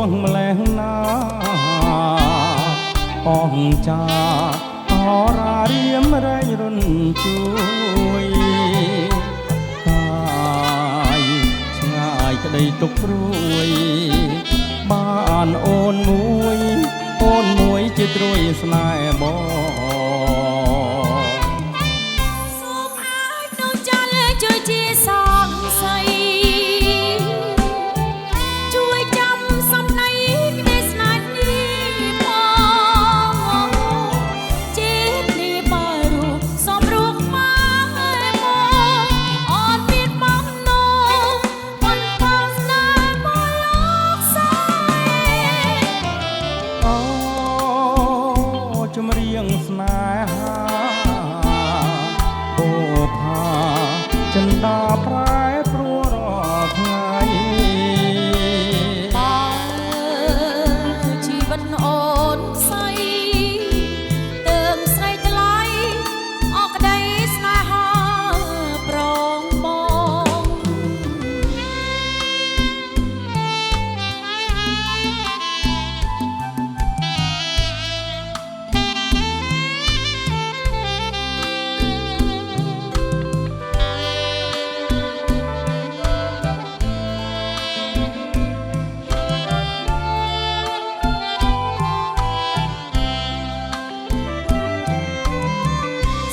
ងម្លេះណាអងចាអរារៀមរែងរុនជួយកាយឆ្ងាយក្តីទុកព្រួយបានអូនមួយជាត្រួយស្នេហ៍បងសូមអាចនោះចាលជួយជាសង្ស័យជួយចាំសំដីក្តីស្នេហ៍នេះផងជាតិនេះបើរូបសំរុកមកមកអត់មានមកនោះមិនបងស្នេហ៍មកលោកសាយអូចម្រៀងស្នេហាអូផាចិន្តាប្រែព្រួរថ្ងៃបើជីវិតអូនផ្សៃទើងស្រីថ្លៃអរក្តីស្នេហាប្រងបង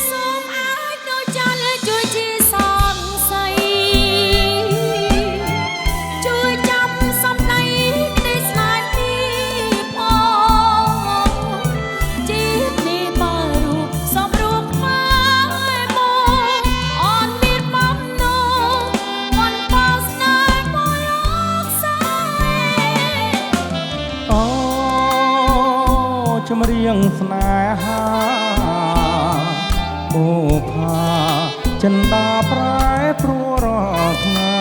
សូមអាចដូចចាលជួយជាសង្ស័យជួយចាំសំដីក្តីស្នេហ៍នេះផងជាតិនេះបើរូបសំរុកមកមកអត់មានបំណងមិនបងស្នេហ៍មកលោកសាយអូចម្រៀងស្នេហាអូផាចិន្តាប្រែព្រួរថ្ងៃ